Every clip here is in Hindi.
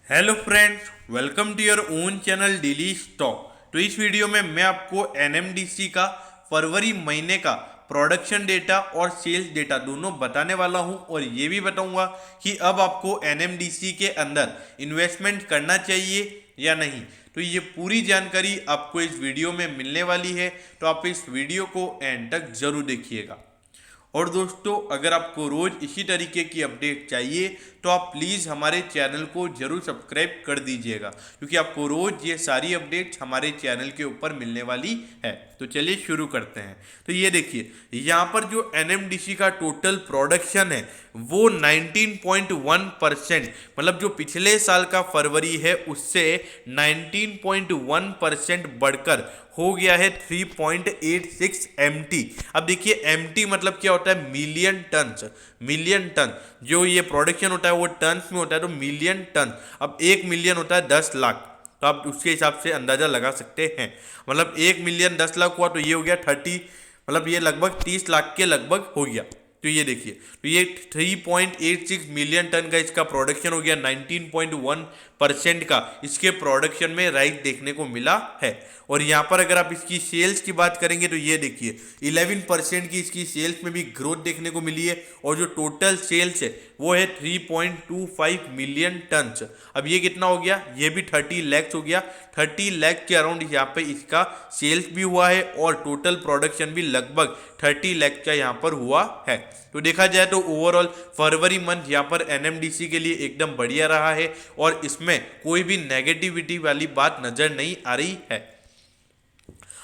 Hello friends, welcome to your own channel daily stock. तो इस वीडियो में मैं आपको एनएमडीसी का फरवरी महीने का प्रोडक्शन डेटा और सेल्स डेटा दोनों बताने वाला हूं और ये भी बताऊंगा कि अब आपको एनएमडीसी के अंदर इन्वेस्टमेंट करना चाहिए या नहीं। तो ये पूरी जानकारी आपको इस वीडियो में मिलने वाली है, तो आप इस वीडियो को एंड तक जरूर देखिएगा। और दोस्तों, अगर आपको रोज इसी तरीके की अपडेट चाहिए तो आप प्लीज़ हमारे चैनल को जरूर सब्सक्राइब कर दीजिएगा, क्योंकि आपको रोज ये सारी अपडेट्स हमारे चैनल के ऊपर मिलने वाली है। तो चलिए शुरू करते हैं। तो ये देखिए, यहाँ पर जो एनएमडीसी का टोटल प्रोडक्शन है वो 19.1%, मतलब जो पिछले साल का फरवरी है उससे 19.1% बढ़कर हो गया है 3.86 MT। अब देखिए, MT मतलब क्या होता है? Million ton. मिलियन टन जो ये प्रोडक्शन होता है वो टन्स में होता है, तो मिलियन टन। अब 1 मिलियन होता है 10 लाख, तो आप उसके हिसाब से अंदाजा लगा सकते हैं। मतलब 1 मिलियन 10 लाख हुआ तो ये हो गया 30, मतलब ये लगभग 30 लाख के लगभग हो गया। तो ये देखिए, तो ये 3.86 मिलियन टन का इसका प्रोडक्शन हो गया। 19.1% का इसके प्रोडक्शन में राइज देखने को मिला है। और यहाँ पर अगर आप इसकी सेल्स की बात करेंगे तो ये देखिए 11% की इसकी सेल्स में भी ग्रोथ देखने को मिली है। और जो टोटल सेल्स है वो है 3.25 मिलियन टन। अब ये कितना हो गया? ये भी 30 लैक्स हो गया। 30 लाख के अराउंड यहाँ पे इसका सेल्स भी हुआ है और टोटल प्रोडक्शन भी लगभग 30 लाख का यहाँ पर हुआ है। तो देखा जाए तो ओवरऑल फरवरी मंथ यहाँ पर एनएमडीसी के लिए एकदम बढ़िया रहा है और इसमें कोई भी नेगेटिविटी वाली बात नजर नहीं आ रही है।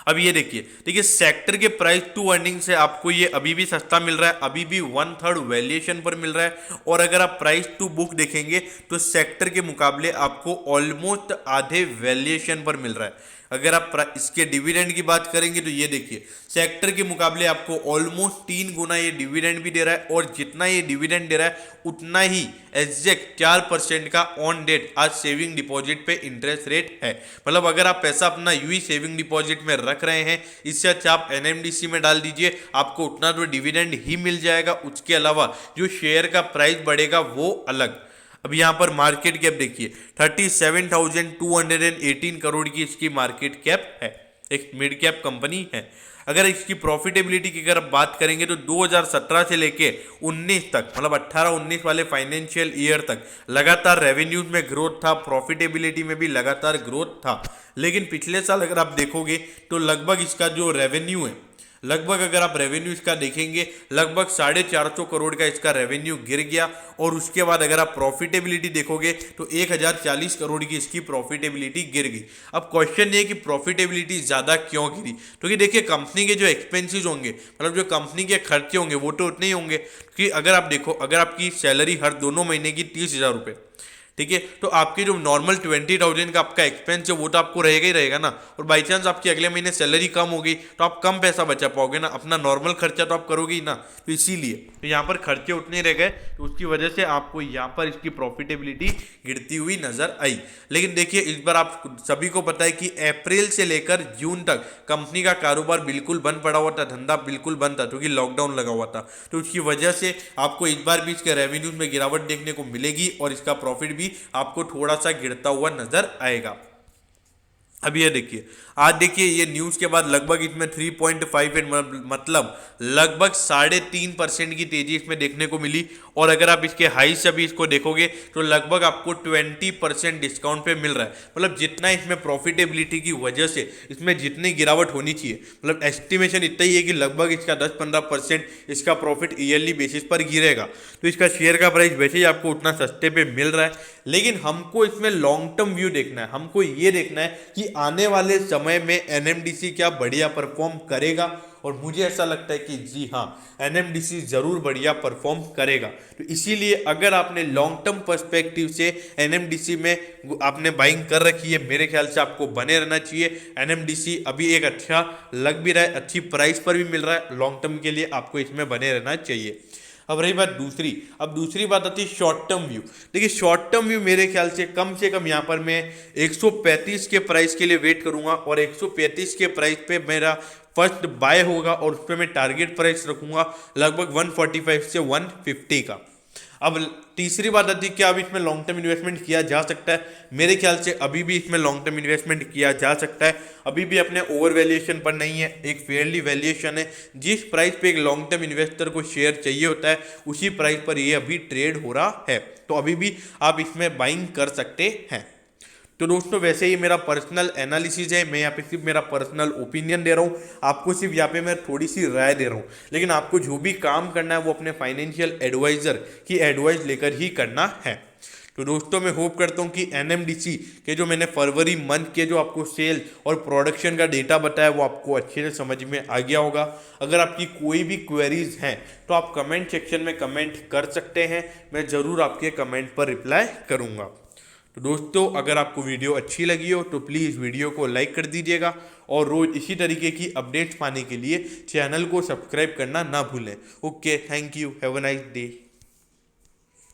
अब ये देखिए, देखिए सेक्टर के प्राइस टू अर्निंग से आपको ये अभी भी सस्ता मिल रहा है, अभी भी 1/3 वैल्यूएशन पर मिल रहा है। और अगर आप प्राइस टू बुक देखेंगे तो सेक्टर के मुकाबले आपको ऑलमोस्ट आधे वैल्यूएशन पर मिल रहा है। अगर आप इसके डिविडेंड की बात करेंगे तो ये देखिए, सेक्टर के मुकाबले आपको ऑलमोस्ट 3 गुना ये डिविडेंड भी दे रहा है। और जितना ये डिविडेंड दे रहा है उतना ही एग्जैक्ट 4% का ऑन डेट आज सेविंग डिपॉजिट पे इंटरेस्ट रेट है। मतलब अगर आप पैसा अपना यूई सेविंग डिपॉजिट में रख रहे हैं, इससे अच्छा आप एनएमडीसी में डाल दीजिए, आपको उतना तो डिविडेंड ही मिल जाएगा। उसके अलावा जो शेयर का प्राइस बढ़ेगा वो अलग। अब यहाँ पर मार्केट कैप देखिए, 37,218 करोड़ की इसकी मार्केट कैप है। एक मिड कैप कंपनी है। अगर इसकी प्रॉफिटेबिलिटी की अगर बात करेंगे तो 2017 से लेके 19 तक, मतलब 18-19 वाले फाइनेंशियल ईयर तक लगातार रेवेन्यूज में ग्रोथ था, प्रॉफिटेबिलिटी में भी लगातार ग्रोथ था। लेकिन पिछले साल अगर आप देखोगे तो लगभग इसका जो रेवेन्यू है, लगभग अगर आप रेवेन्यू इसका देखेंगे लगभग 450 करोड़ का इसका रेवेन्यू गिर गया। और उसके बाद अगर आप प्रॉफिटेबिलिटी देखोगे तो 1040 करोड़ की इसकी प्रॉफिटेबिलिटी गिर गई। अब क्वेश्चन ये है कि प्रॉफिटेबिलिटी ज़्यादा क्यों गिरी? क्योंकि देखिए, कंपनी के जो एक्सपेंसेस होंगे, मतलब जो कंपनी के खर्चे होंगे वो तो उतने ही होंगे। कि अगर आप देखो, अगर आपकी सैलरी हर दोनों महीने की 30,000 रुपये, ठीक है, तो आपके जो नॉर्मल 20,000 का आपका एक्सपेंस है वो तो आपको रहेगा ही रहेगा ना। और बाई चांस आपकी अगले महीने सैलरी कम हो गई तो आप कम पैसा बचा पाओगे ना, अपना नॉर्मल खर्चा तो आप करोगे ही ना। तो इसीलिए तो यहाँ पर खर्चे उतने रह गए, तो उसकी वजह से आपको यहाँ पर इसकी प्रॉफिटेबिलिटी गिरती हुई नजर आई। लेकिन देखिए, इस बार आप सभी को पता है कि अप्रैल से लेकर जून तक कंपनी का कारोबार बिल्कुल बंद पड़ा हुआ था, धंधा बिल्कुल बंद था क्योंकि लॉकडाउन लगा हुआ था। तो उसकी वजह से आपको इस बार भी इसके रेवेन्यूज में गिरावट देखने को मिलेगी और इसका प्रॉफिट भी आपको थोड़ा सा गिरता हुआ नजर आएगा। अब ये देखिए, आज देखिए ये न्यूज के बाद लगभग इसमें 3.58, मतलब लगभग 3.5% की तेजी इसमें देखने को मिली। और अगर आप इसके हाई से भी इसको देखोगे तो लगभग आपको 20% डिस्काउंट पे मिल रहा है। मतलब जितना इसमें प्रॉफिटेबिलिटी की वजह से इसमें जितनी गिरावट होनी चाहिए, मतलब एस्टिमेशन इतना ही है कि लगभग इसका 10-15% इसका प्रॉफिट ईयरली बेसिस पर गिरेगा। तो इसका शेयर का प्राइस वैसे ही आपको उतना सस्ते पे मिल रहा है। लेकिन हमको इसमें लॉन्ग टर्म व्यू देखना है, हमको ये देखना है कि आने वाले समय में एनएमडीसी क्या बढ़िया परफॉर्म करेगा। और मुझे ऐसा लगता है कि जी हाँ, एनएमडीसी जरूर बढ़िया परफॉर्म करेगा। तो इसीलिए अगर आपने लॉन्ग टर्म पर्सपेक्टिव से एनएमडीसी में आपने बाइंग कर रखी है, मेरे ख्याल से आपको बने रहना चाहिए। एनएमडीसी अभी एक अच्छा लग भी रहा है, अच्छी प्राइस पर भी मिल रहा है, लॉन्ग टर्म के लिए आपको इसमें बने रहना चाहिए। अब रही बात दूसरी, अब दूसरी बात आती है शॉर्ट टर्म व्यू। देखिए, शॉर्ट टर्म व्यू मेरे ख्याल से कम यहाँ पर मैं 135 के प्राइस के लिए वेट करूंगा और 135 के प्राइस पे मेरा फर्स्ट बाय होगा और उस पर मैं टारगेट प्राइस रखूंगा लगभग 145 से 150 का। अब तीसरी बात आती है कि अब इसमें लॉन्ग टर्म इन्वेस्टमेंट किया जा सकता है। मेरे ख्याल से अभी भी इसमें लॉन्ग टर्म इन्वेस्टमेंट किया जा सकता है, अभी भी अपने ओवर वैल्यूएशन पर नहीं है, एक फेयरली वैल्यूएशन है। जिस प्राइस पे एक लॉन्ग टर्म इन्वेस्टर को शेयर चाहिए होता है उसी प्राइस पर ये अभी ट्रेड हो रहा है, तो अभी भी आप इसमें बाइंग कर सकते हैं। तो दोस्तों वैसे ही मेरा पर्सनल एनालिसिस है, मैं यहाँ पे सिर्फ मेरा पर्सनल ओपिनियन दे रहा हूँ, आपको सिर्फ यहाँ पे मैं थोड़ी सी राय दे रहा हूँ, लेकिन आपको जो भी काम करना है वो अपने फाइनेंशियल एडवाइजर की एडवाइस लेकर ही करना है। तो दोस्तों मैं होप करता हूँ कि एनएमडीसी के जो मैंने फरवरी मंथ के जो आपको सेल और प्रोडक्शन का डेटा बताया वो आपको अच्छे से समझ में आ गया होगा। अगर आपकी कोई भी क्वेरीज हैं तो आप कमेंट सेक्शन में कमेंट कर सकते हैं, मैं ज़रूर आपके कमेंट पर रिप्लाई करूँगा। तो दोस्तों अगर आपको वीडियो अच्छी लगी हो तो प्लीज़ वीडियो को लाइक कर दीजिएगा और रोज़ इसी तरीके की अपडेट्स पाने के लिए चैनल को सब्सक्राइब करना ना भूलें। Okay, thank you, have a nice day.